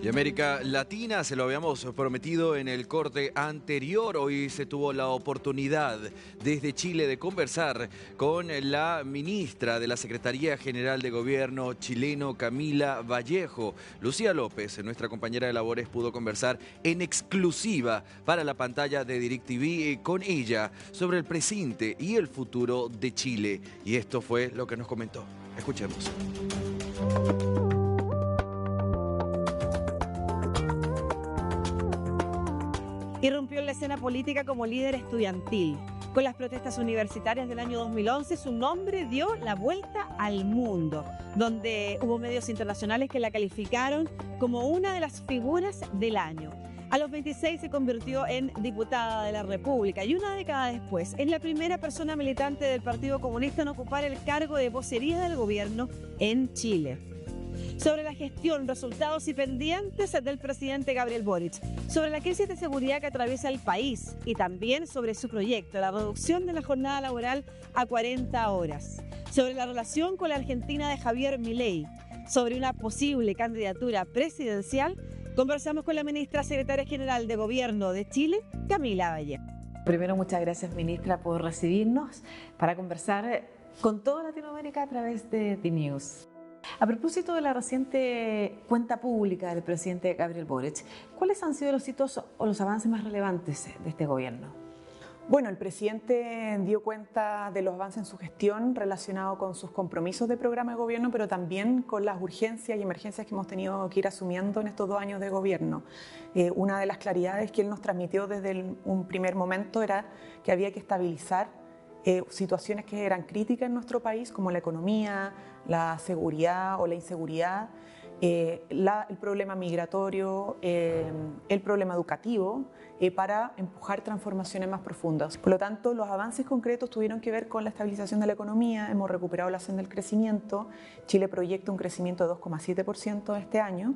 Y América Latina, se lo habíamos prometido en el corte anterior, hoy se tuvo la oportunidad desde Chile de conversar con la ministra de la Secretaría General de Gobierno chileno, Camila Vallejo. Lucía López, nuestra compañera de labores, pudo conversar en exclusiva para la pantalla de DirecTV con ella sobre el presente y el futuro de Chile. Y esto fue lo que nos comentó. Escuchemos. Irrumpió en la escena política como líder estudiantil. Con las protestas universitarias del año 2011, su nombre dio la vuelta al mundo, donde hubo medios internacionales que la calificaron como una de las figuras del año. A los 26 se convirtió en diputada de la República y una década después es la primera persona militante del Partido Comunista en ocupar el cargo de vocería del gobierno en Chile. Sobre la gestión, resultados y pendientes del presidente Gabriel Boric, sobre la crisis de seguridad que atraviesa el país y también sobre su proyecto, la reducción de la jornada laboral a 40 horas, sobre la relación con la Argentina de Javier Milei, sobre una posible candidatura presidencial, conversamos con la ministra secretaria general de Gobierno de Chile, Camila Vallejo. Primero, muchas gracias, ministra, por recibirnos para conversar con toda Latinoamérica a través de DNews. A propósito de la reciente cuenta pública del presidente Gabriel Boric, ¿cuáles han sido los hitos o los avances más relevantes de este gobierno? Bueno, el presidente dio cuenta de los avances en su gestión relacionados con sus compromisos de programa de gobierno, pero también con las urgencias y emergencias que hemos tenido que ir asumiendo en estos 2 años de gobierno. Una de las claridades que él nos transmitió desde un primer momento era que había que estabilizar situaciones que eran críticas en nuestro país, como la economía, la seguridad o la inseguridad, el problema migratorio, el problema educativo, para empujar transformaciones más profundas. Por lo tanto, los avances concretos tuvieron que ver con la estabilización de la economía, hemos recuperado la senda del crecimiento, Chile proyecta un crecimiento de 2,7% este año,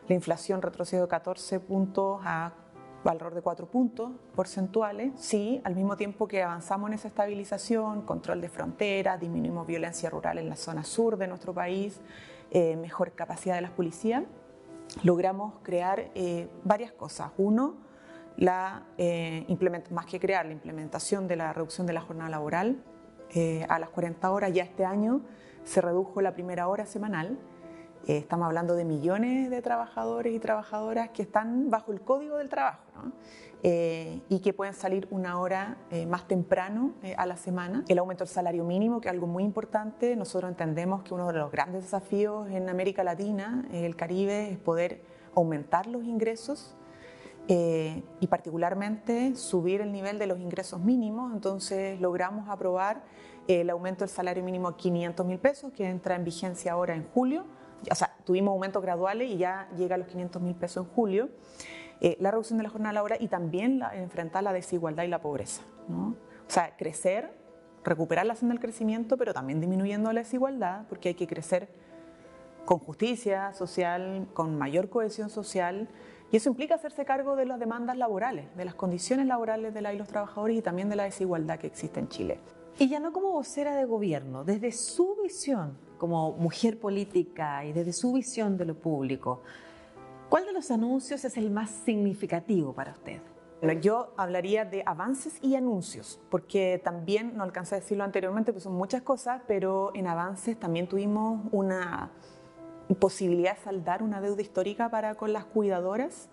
la inflación retrocedió de 14 puntos a valor de 4 puntos porcentuales. Sí, al mismo tiempo que avanzamos en esa estabilización, control de fronteras, disminuimos violencia rural en la zona sur de nuestro país, mejor capacidad de las policías, logramos crear varias cosas. Uno, más que crear, la implementación de la reducción de la jornada laboral a las 40 horas. Ya este año se redujo la primera hora semanal. Estamos hablando de millones de trabajadores y trabajadoras que están bajo el Código del Trabajo, ¿no? Y que pueden salir 1 hora más temprano a la semana. El aumento del salario mínimo, que es algo muy importante. Nosotros entendemos que uno de los grandes desafíos en América Latina, el Caribe, es poder aumentar los ingresos y particularmente subir el nivel de los ingresos mínimos. Entonces logramos aprobar el aumento del salario mínimo a 500.000 pesos, que entra en vigencia ahora en julio. O sea, tuvimos aumentos graduales y ya llega a los 500.000 pesos en julio. La reducción de la jornada laboral y también enfrentar la desigualdad y la pobreza, ¿no? O sea, crecer, recuperar la senda del crecimiento, pero también disminuyendo la desigualdad, porque hay que crecer con justicia social, con mayor cohesión social, y eso implica hacerse cargo de las demandas laborales, de las condiciones laborales de los trabajadores y también de la desigualdad que existe en Chile. Y ya no como vocera de gobierno, desde su visión como mujer política y desde su visión de lo público, ¿cuál de los anuncios es el más significativo para usted? Bueno, yo hablaría de avances y anuncios, porque también, no alcancé a decirlo anteriormente, pues son muchas cosas, pero en avances también tuvimos una posibilidad de saldar una deuda histórica con las cuidadoras,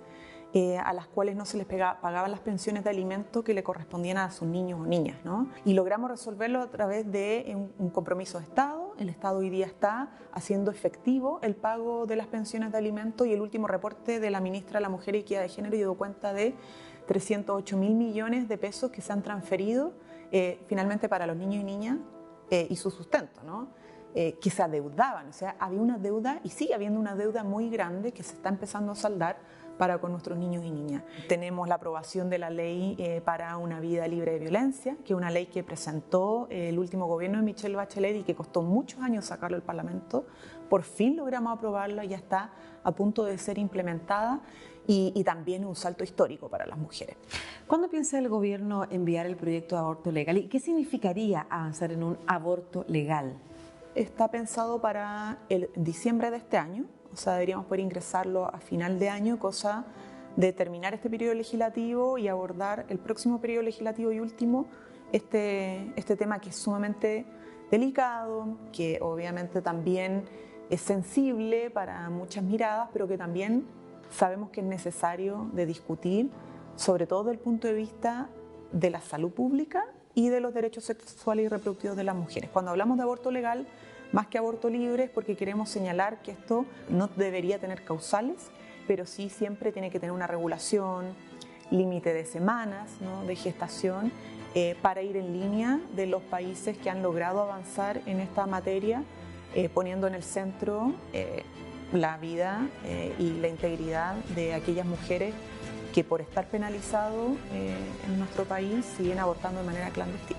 a las cuales no se les pagaban las pensiones de alimento que le correspondían a sus niños o niñas, ¿no? Y logramos resolverlo a través de un compromiso de Estado. El Estado hoy día está haciendo efectivo el pago de las pensiones de alimento y el último reporte de la ministra de la Mujer y Equidad de Género dio cuenta de 308.000 millones de pesos que se han transferido finalmente para los niños y niñas y su sustento, ¿no? Que se adeudaban, o sea, había una deuda y sigue habiendo una deuda muy grande que se está empezando a saldar para con nuestros niños y niñas. Tenemos la aprobación de la ley para una vida libre de violencia, que es una ley que presentó el último gobierno de Michelle Bachelet y que costó muchos años sacarlo al Parlamento. Por fin logramos aprobarla y ya está a punto de ser implementada y también un salto histórico para las mujeres. ¿Cuándo piensa el gobierno enviar el proyecto de aborto legal y qué significaría avanzar en un aborto legal? Está pensado para el diciembre de este año. o sea, deberíamos poder ingresarlo a final de año, cosa de terminar este periodo legislativo y abordar el próximo periodo legislativo y último este tema que es sumamente delicado, que obviamente también es sensible para muchas miradas, pero que también sabemos que es necesario de discutir, sobre todo desde el punto de vista de la salud pública y de los derechos sexuales y reproductivos de las mujeres. Cuando hablamos de aborto legal, más que aborto libre, es porque queremos señalar que esto no debería tener causales, pero sí siempre tiene que tener una regulación, límite de semanas, ¿no?, de gestación, para ir en línea de los países que han logrado avanzar en esta materia, poniendo en el centro la vida y la integridad de aquellas mujeres que por estar penalizado en nuestro país siguen abortando de manera clandestina.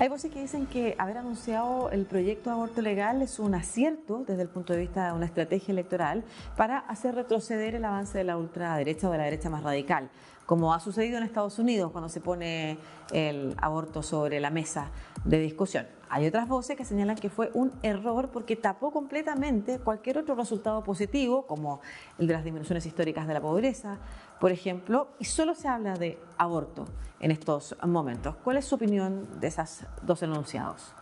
Hay voces que dicen que haber anunciado el proyecto de aborto legal es un acierto desde el punto de vista de una estrategia electoral para hacer retroceder el avance de la ultraderecha o de la derecha más radical, como ha sucedido en Estados Unidos cuando se pone el aborto sobre la mesa de discusión. Hay otras voces que señalan que fue un error porque tapó completamente cualquier otro resultado positivo, como el de las disminuciones históricas de la pobreza, por ejemplo, y solo se habla de aborto en estos momentos. ¿Cuál es su opinión de esos dos enunciados?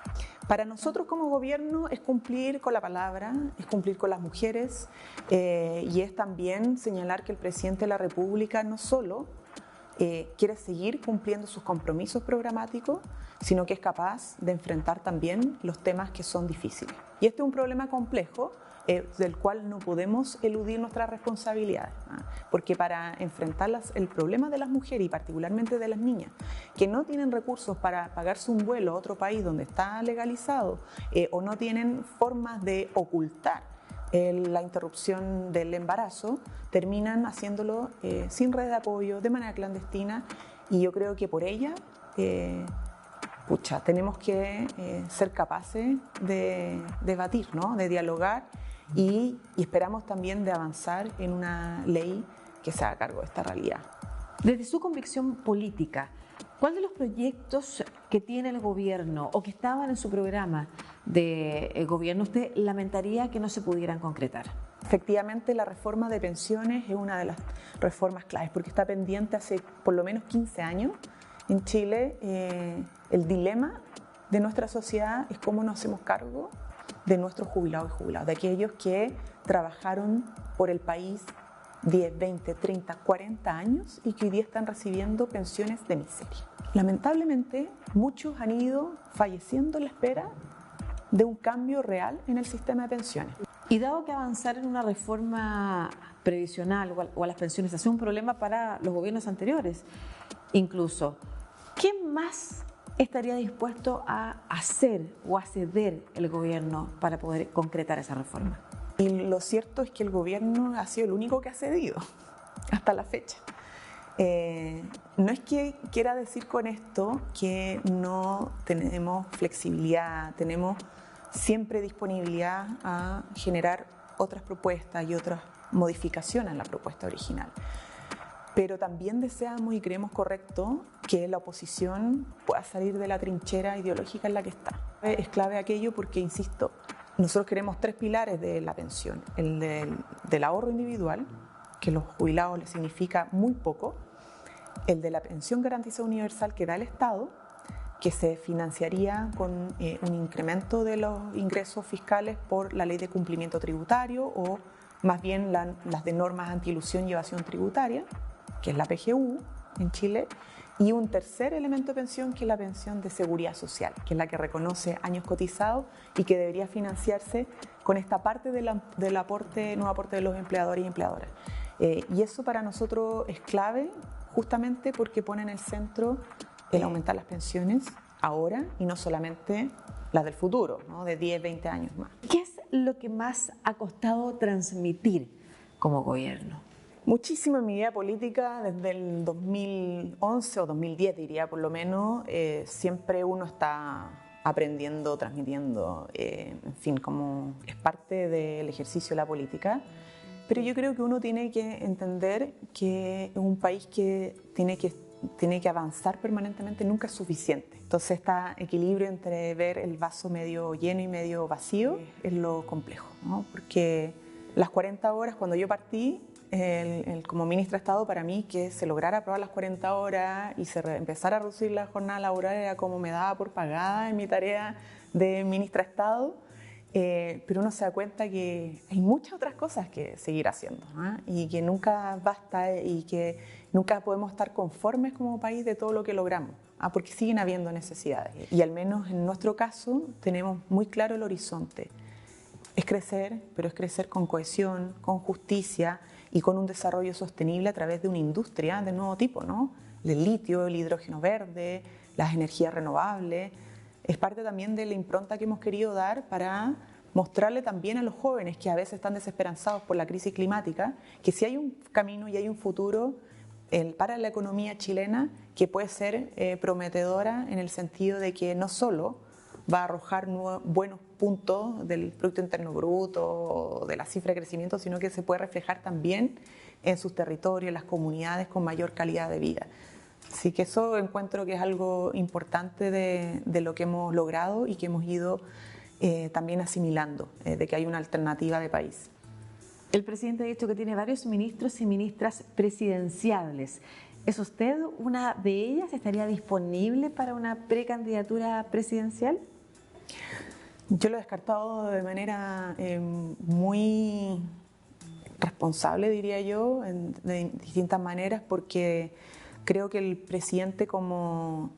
Para nosotros como gobierno es cumplir con la palabra, es cumplir con las mujeres y es también señalar que el presidente de la República no solo quiere seguir cumpliendo sus compromisos programáticos, sino que es capaz de enfrentar también los temas que son difíciles. Y este es un problema complejo del cual no podemos eludir nuestras responsabilidades, porque para enfrentar el problema de las mujeres y particularmente de las niñas que no tienen recursos para pagarse un vuelo a otro país donde está legalizado o no tienen formas de ocultar la interrupción del embarazo, terminan haciéndolo sin red de apoyo, de manera clandestina, y yo creo que por ella tenemos que ser capaces de debatir, ¿no?, de dialogar y esperamos también de avanzar en una ley que se haga cargo de esta realidad. Desde su convicción política, ¿cuál de los proyectos que tiene el gobierno o que estaban en su programa de gobierno usted lamentaría que no se pudieran concretar? Efectivamente, la reforma de pensiones es una de las reformas claves porque está pendiente hace por lo menos 15 años. En Chile, el dilema de nuestra sociedad es cómo nos hacemos cargo de nuestros jubilados y jubiladas, de aquellos que trabajaron por el país 10, 20, 30, 40 años y que hoy día están recibiendo pensiones de miseria. Lamentablemente, muchos han ido falleciendo en la espera de un cambio real en el sistema de pensiones. Y dado que avanzar en una reforma previsional o a las pensiones ha sido un problema para los gobiernos anteriores, incluso, ¿qué más estaría dispuesto a hacer o a ceder el gobierno para poder concretar esa reforma? Y lo cierto es que el gobierno ha sido el único que ha cedido hasta la fecha. No es que quiera decir con esto que no tenemos flexibilidad, tenemos siempre disponibilidad a generar otras propuestas y otras modificaciones en la propuesta original. Pero también deseamos y creemos correcto que la oposición pueda salir de la trinchera ideológica en la que está. Es clave aquello porque, insisto, nosotros queremos 3 pilares de la pensión. El del ahorro individual, que a los jubilados les significa muy poco. El de la pensión garantizada universal que da el Estado, que se financiaría con un incremento de los ingresos fiscales por la ley de cumplimiento tributario o más bien las de normas anti-elusión y evasión tributaria, que es la PGU en Chile, y un tercer elemento de pensión que es la pensión de seguridad social, que es la que reconoce años cotizados y que debería financiarse con esta parte del aporte, nuevo aporte de los empleadores y empleadoras. Y eso para nosotros es clave justamente porque pone en el centro el aumentar las pensiones ahora y no solamente las del futuro, ¿no?, de 10, 20 años más. ¿Qué es lo que más ha costado transmitir como gobierno? Muchísimo en mi vida política, desde el 2011 o 2010 diría por lo menos, siempre uno está aprendiendo, transmitiendo, en fin, como es parte del ejercicio de la política. Pero yo creo que uno tiene que entender que un país que tiene que avanzar permanentemente nunca es suficiente. Entonces, este equilibrio entre ver el vaso medio lleno y medio vacío es lo complejo, ¿no? Porque Las 40 horas, cuando yo partí como ministra de Estado, para mí que se lograra aprobar las 40 horas y se empezara a reducir la jornada laboral era como me daba por pagada en mi tarea de ministra de Estado, pero uno se da cuenta que hay muchas otras cosas que seguir haciendo, ¿no? Y que nunca basta y que nunca podemos estar conformes como país de todo lo que logramos, porque siguen habiendo necesidades. Y al menos en nuestro caso tenemos muy claro el horizonte. Es crecer, pero es crecer con cohesión, con justicia y con un desarrollo sostenible a través de una industria de nuevo tipo, ¿no? El litio, el hidrógeno verde, las energías renovables. Es parte también de la impronta que hemos querido dar para mostrarle también a los jóvenes que a veces están desesperanzados por la crisis climática, que sí hay un camino y hay un futuro para la economía chilena que puede ser prometedora en el sentido de que no solo va a arrojar buenos puntos del Producto Interno Bruto o de la cifra de crecimiento, sino que se puede reflejar también en sus territorios, en las comunidades con mayor calidad de vida. Así que eso encuentro que es algo importante de lo que hemos logrado y que hemos ido también asimilando, de que hay una alternativa de país. El presidente ha dicho que tiene varios ministros y ministras presidenciables. ¿Es usted una de ellas? ¿Estaría disponible para una precandidatura presidencial? Yo lo he descartado de manera muy responsable, diría yo, de distintas maneras, porque creo que el presidente, como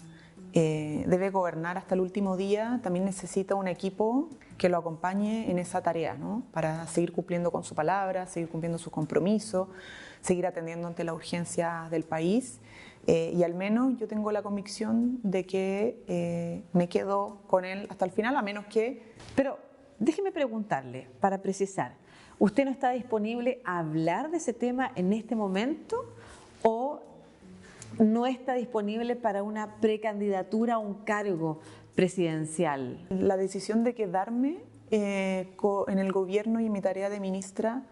debe gobernar hasta el último día, también necesita un equipo que lo acompañe en esa tarea, ¿no? Para seguir cumpliendo con su palabra, seguir cumpliendo sus compromisos, seguir atendiendo ante la urgencia del país. Y al menos yo tengo la convicción de que me quedo con él hasta el final, a menos que... Pero déjeme preguntarle, para precisar, ¿usted no está disponible a hablar de ese tema en este momento o no está disponible para una precandidatura a un cargo presidencial? La decisión de quedarme en el gobierno y en mi tarea de ministra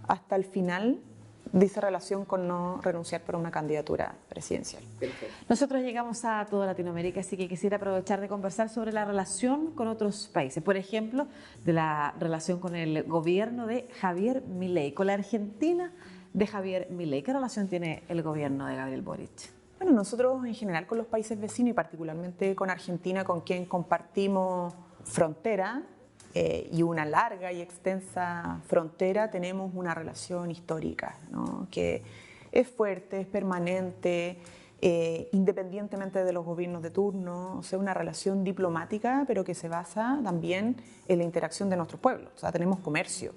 hasta el final dice relación con no renunciar por una candidatura presidencial. Nosotros llegamos a toda Latinoamérica, así que quisiera aprovechar de conversar sobre la relación con otros países. Por ejemplo, de la relación con el gobierno de Javier Milei, con la Argentina de Javier Milei. ¿Qué relación tiene el gobierno de Gabriel Boric? Bueno, nosotros en general con los países vecinos y particularmente con Argentina, con quien compartimos frontera, y una larga y extensa frontera, tenemos una relación histórica, ¿no? Que es fuerte, es permanente, independientemente de los gobiernos de turno, o sea, una relación diplomática, pero que se basa también en la interacción de nuestros pueblos. O sea, tenemos comercio,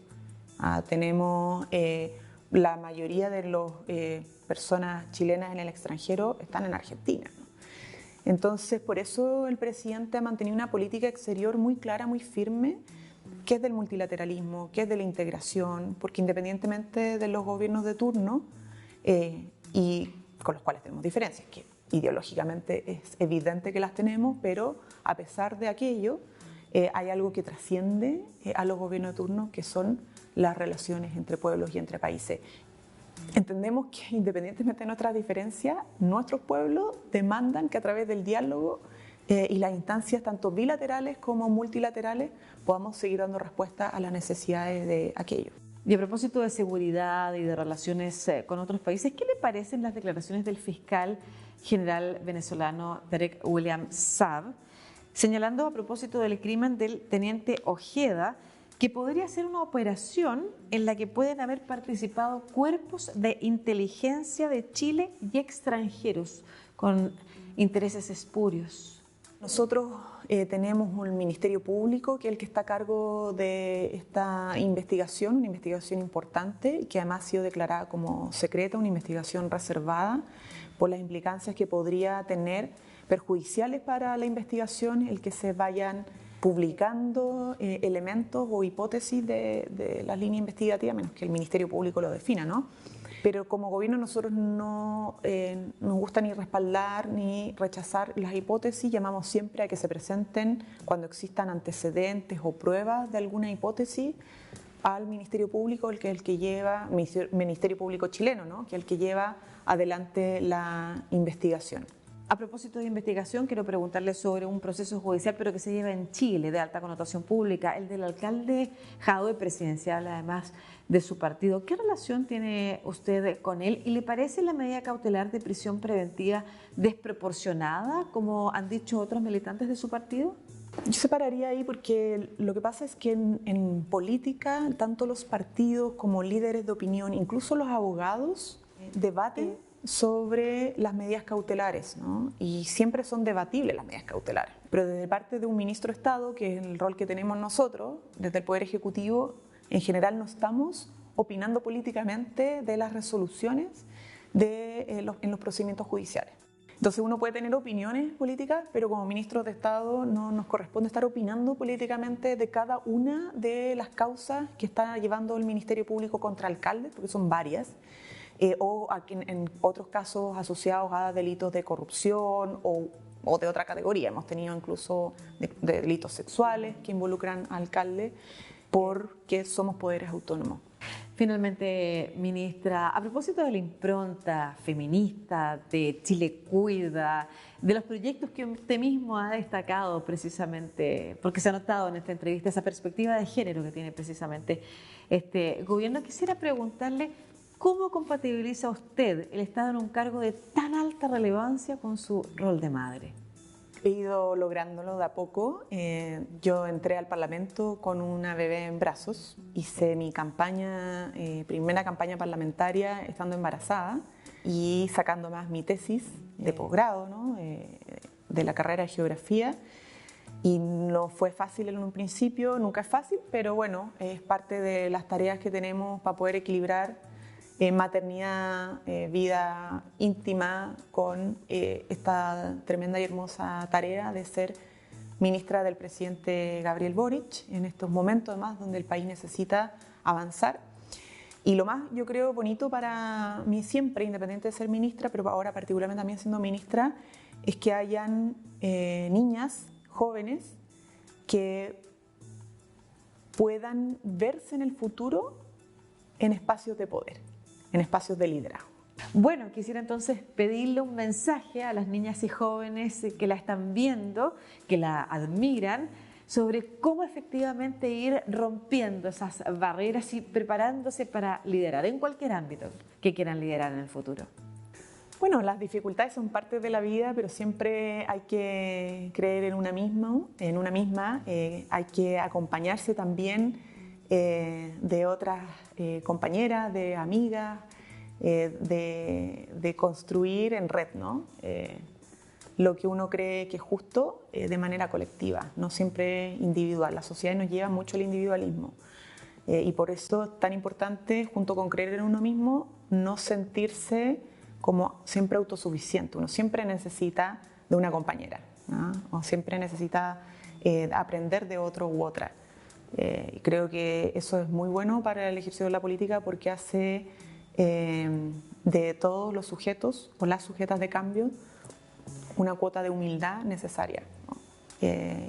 tenemos la mayoría de las personas chilenas en el extranjero están en Argentina, ¿no? Entonces, por eso el presidente ha mantenido una política exterior muy clara, muy firme, que es del multilateralismo, que es de la integración, porque independientemente de los gobiernos de turno, y con los cuales tenemos diferencias, que ideológicamente es evidente que las tenemos, pero a pesar de aquello, hay algo que trasciende a los gobiernos de turno, que son las relaciones entre pueblos y entre países. Entendemos que independientemente de nuestras diferencias, nuestros pueblos demandan que a través del diálogo y las instancias tanto bilaterales como multilaterales podamos seguir dando respuesta a las necesidades de aquello. Y a propósito de seguridad y de relaciones con otros países, ¿qué le parecen las declaraciones del fiscal general venezolano Derek William Saab, señalando a propósito del crimen del teniente Ojeda, que podría ser una operación en la que pueden haber participado cuerpos de inteligencia de Chile y extranjeros con intereses espurios? Nosotros tenemos un Ministerio Público que es el que está a cargo de esta investigación, una investigación importante que además ha sido declarada como secreta, una investigación reservada por las implicancias que podría tener perjudiciales para la investigación el que se vayan publicando elementos o hipótesis de las líneas investigativas, menos que el Ministerio Público lo defina, ¿no? Pero como gobierno nosotros no nos gusta ni respaldar ni rechazar las hipótesis, llamamos siempre a que se presenten cuando existan antecedentes o pruebas de alguna hipótesis al Ministerio Público, el que es el que lleva, Ministerio Público chileno, ¿no? Que es el que lleva adelante la investigación. A propósito de investigación, quiero preguntarle sobre un proceso judicial, pero que se lleva en Chile, de alta connotación pública, el del alcalde Jadwe, presidencial, además de su partido. ¿Qué relación tiene usted con él? ¿Y le parece la medida cautelar de prisión preventiva desproporcionada, como han dicho otros militantes de su partido? Yo separaría ahí porque lo que pasa es que en política, tanto los partidos como líderes de opinión, incluso los abogados, debaten sobre las medidas cautelares, ¿no? Y siempre son debatibles las medidas cautelares. Pero desde parte de un ministro de Estado, que es el rol que tenemos nosotros, desde el Poder Ejecutivo, en general no estamos opinando políticamente de las resoluciones en los procedimientos judiciales. Entonces uno puede tener opiniones políticas, pero como ministros de Estado no nos corresponde estar opinando políticamente de cada una de las causas que está llevando el Ministerio Público contra alcaldes, porque son varias. O en otros casos asociados a delitos de corrupción o de otra categoría. Hemos tenido incluso de delitos sexuales que involucran a alcaldes porque somos poderes autónomos. Finalmente, ministra, a propósito de la impronta feminista de Chile Cuida, de los proyectos que usted mismo ha destacado precisamente, porque se ha notado en esta entrevista esa perspectiva de género que tiene precisamente este gobierno, quisiera preguntarle ¿cómo compatibiliza usted el estar en un cargo de tan alta relevancia con su rol de madre? He ido lográndolo de a poco. Yo entré al Parlamento con una bebé en brazos. Hice mi primera campaña parlamentaria estando embarazada y sacando más mi tesis de posgrado, ¿no? De la carrera de Geografía. Y no fue fácil en un principio, nunca es fácil, pero bueno, es parte de las tareas que tenemos para poder equilibrar maternidad, vida íntima con esta tremenda y hermosa tarea de ser ministra del presidente Gabriel Boric en estos momentos además donde el país necesita avanzar. Y lo más, yo creo, bonito para mí siempre, independiente de ser ministra, pero ahora particularmente también siendo ministra, es que hayan niñas jóvenes que puedan verse en el futuro en espacios de poder, en espacios de liderazgo. Bueno, quisiera entonces pedirle un mensaje a las niñas y jóvenes que la están viendo, que la admiran, sobre cómo efectivamente ir rompiendo esas barreras y preparándose para liderar en cualquier ámbito que quieran liderar en el futuro. Bueno, las dificultades son parte de la vida, pero siempre hay que creer en una misma, hay que acompañarse también de otras compañeras, de amigas, de construir en red, ¿no? Lo que uno cree que es justo de manera colectiva, no siempre individual. La sociedad nos lleva mucho al individualismo y por eso es tan importante, junto con creer en uno mismo, no sentirse como siempre autosuficiente. Uno siempre necesita de una compañera, ¿no? O siempre necesita aprender de otro u otra. Y creo que eso es muy bueno para el ejercicio de la política porque hace de todos los sujetos o las sujetas de cambio una cuota de humildad necesaria, ¿no?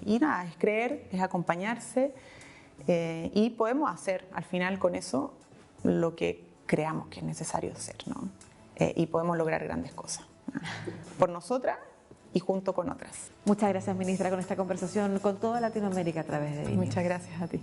Y nada, es creer, es acompañarse y podemos hacer al final con eso lo que creamos que es necesario hacer, ¿no? Y podemos lograr grandes cosas, ¿no? Por nosotras y junto con otras. Muchas gracias, ministra, con esta conversación con toda Latinoamérica a través de DNews. Muchas gracias a ti.